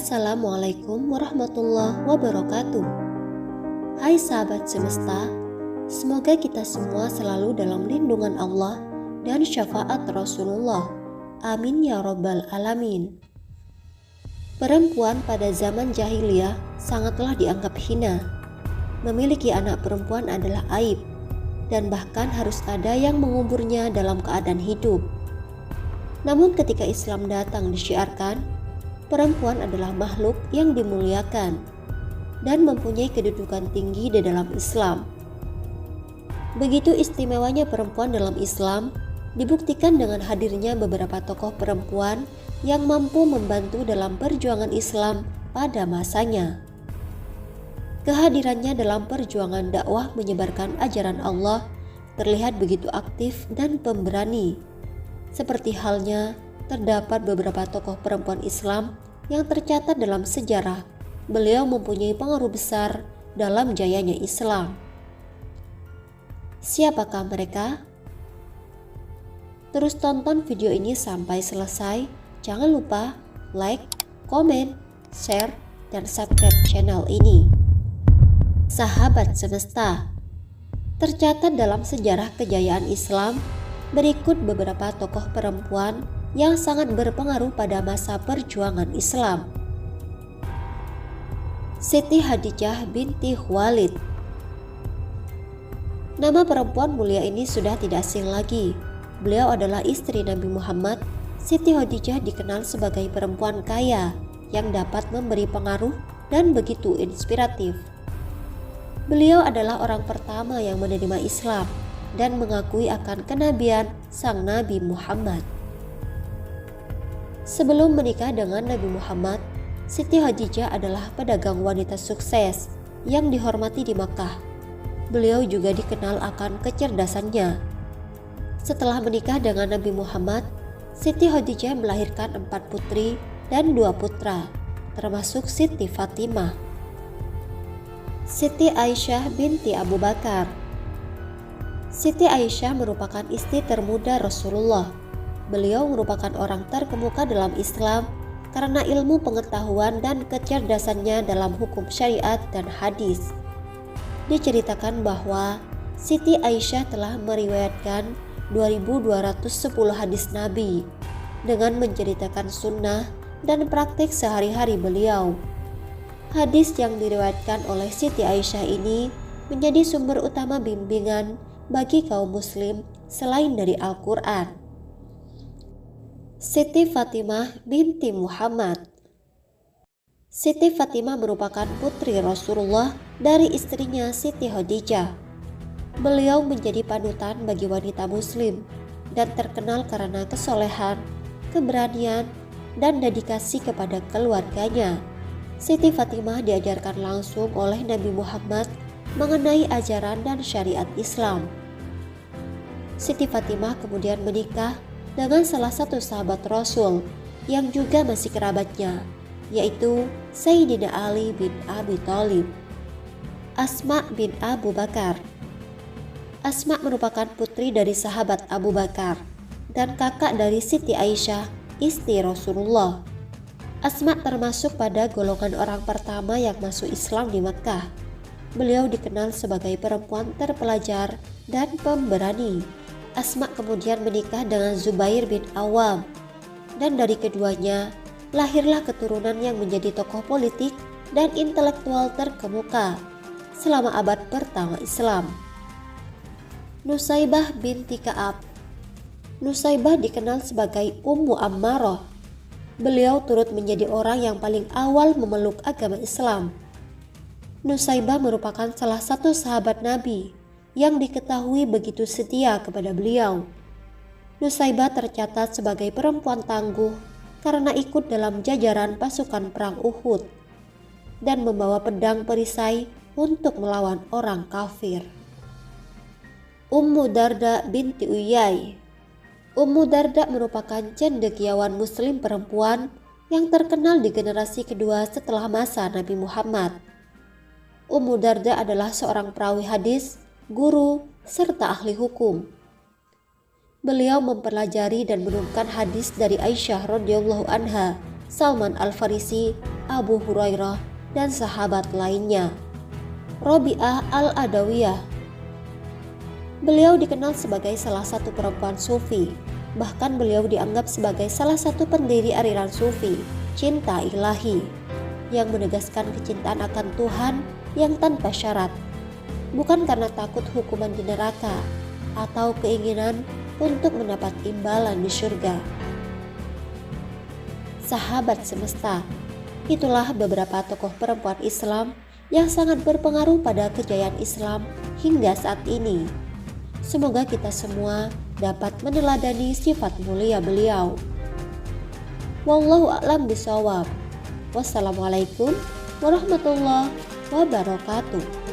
Assalamualaikum warahmatullahi wabarakatuh. Hai sahabat semesta, semoga kita semua selalu dalam lindungan Allah dan syafaat Rasulullah. Amin ya rabbal alamin. Perempuan pada zaman jahiliyah sangatlah dianggap hina. Memiliki anak perempuan adalah aib, dan bahkan harus ada yang menguburnya dalam keadaan hidup. Namun ketika Islam datang disyiarkan, perempuan adalah makhluk yang dimuliakan dan mempunyai kedudukan tinggi di dalam Islam. Begitu istimewanya perempuan dalam Islam dibuktikan dengan hadirnya beberapa tokoh perempuan yang mampu membantu dalam perjuangan Islam pada masanya. Kehadirannya dalam perjuangan dakwah menyebarkan ajaran Allah terlihat begitu aktif dan pemberani. Seperti halnya terdapat beberapa tokoh perempuan Islam yang tercatat dalam sejarah. Beliau mempunyai pengaruh besar dalam jayanya Islam. Siapakah mereka? Terus tonton video ini sampai selesai. Jangan lupa like, komen, share, dan subscribe channel ini. Sahabat semesta, tercatat dalam sejarah kejayaan Islam berikut beberapa tokoh perempuan yang sangat berpengaruh pada masa perjuangan Islam. Siti Hadijah binti Khuwailid. Nama perempuan mulia ini sudah tidak asing lagi. Beliau adalah istri Nabi Muhammad. Siti Hadijah dikenal sebagai perempuan kaya yang dapat memberi pengaruh dan begitu inspiratif. Beliau adalah orang pertama yang menerima Islam dan mengakui akan kenabian sang Nabi Muhammad. Sebelum menikah dengan Nabi Muhammad, Siti Hadijah adalah pedagang wanita sukses yang dihormati di Makkah. Beliau juga dikenal akan kecerdasannya. Setelah menikah dengan Nabi Muhammad, Siti Hadijah melahirkan 4 putri dan 2 putra, termasuk Siti Fatimah. Siti Aisyah binti Abu Bakar. Siti Aisyah merupakan istri termuda Rasulullah. Beliau merupakan orang terkemuka dalam Islam karena ilmu pengetahuan dan kecerdasannya dalam hukum syariat dan hadis. Diceritakan bahwa Siti Aisyah telah meriwayatkan 2210 hadis Nabi dengan menceritakan sunnah dan praktik sehari-hari beliau. Hadis yang diriwayatkan oleh Siti Aisyah ini menjadi sumber utama bimbingan bagi kaum muslim selain dari Al-Quran. Siti Fatimah binti Muhammad. Siti Fatimah merupakan putri Rasulullah dari istrinya Siti Hadijah. Beliau menjadi panutan bagi wanita muslim dan terkenal karena kesolehan, keberanian, dan dedikasi kepada keluarganya. Siti Fatimah diajarkan langsung oleh Nabi Muhammad mengenai ajaran dan syariat Islam. Siti Fatimah kemudian menikah dengan salah satu sahabat Rasul yang juga masih kerabatnya, yaitu Sayyidina Ali bin Abi Thalib. Asma bin Abu Bakar. Asma merupakan putri dari sahabat Abu Bakar dan kakak dari Siti Aisyah, istri Rasulullah. Asma termasuk pada golongan orang pertama yang masuk Islam di Makkah. Beliau dikenal sebagai perempuan terpelajar dan pemberani. Asma kemudian menikah dengan Zubair bin Awam, dan dari keduanya lahirlah keturunan yang menjadi tokoh politik dan intelektual terkemuka selama abad pertama Islam. Nusaybah binti Ka'ab. Nusaybah dikenal sebagai Ummu Ammarah. Beliau turut menjadi orang yang paling awal memeluk agama Islam. Nusaybah merupakan salah satu sahabat Nabi yang diketahui begitu setia kepada beliau. Nusaybah tercatat sebagai perempuan tangguh karena ikut dalam jajaran pasukan perang Uhud dan membawa pedang perisai untuk melawan orang kafir. Ummu Darda binti Uyay. Ummu Darda merupakan cendekiawan muslim perempuan yang terkenal di generasi kedua setelah masa Nabi Muhammad. Ummu Darda adalah seorang perawi hadis, guru, serta ahli hukum. Beliau mempelajari dan menurunkan hadis dari Aisyah radhiyallahu anha, Salman Al-Farisi, Abu Hurairah, dan sahabat lainnya. Robi'ah al-Adawiyah. Beliau dikenal sebagai salah satu perempuan sufi. Bahkan beliau dianggap sebagai salah satu pendiri aliran sufi, cinta ilahi, yang menegaskan kecintaan akan Tuhan yang tanpa syarat, bukan karena takut hukuman di neraka atau keinginan untuk mendapat imbalan di surga. Sahabat semesta, itulah beberapa tokoh perempuan Islam yang sangat berpengaruh pada kejayaan Islam hingga saat ini. Semoga kita semua dapat meneladani sifat mulia beliau. Wallahu a'lam bishawab. Wassalamualaikum warahmatullahi wabarakatuh.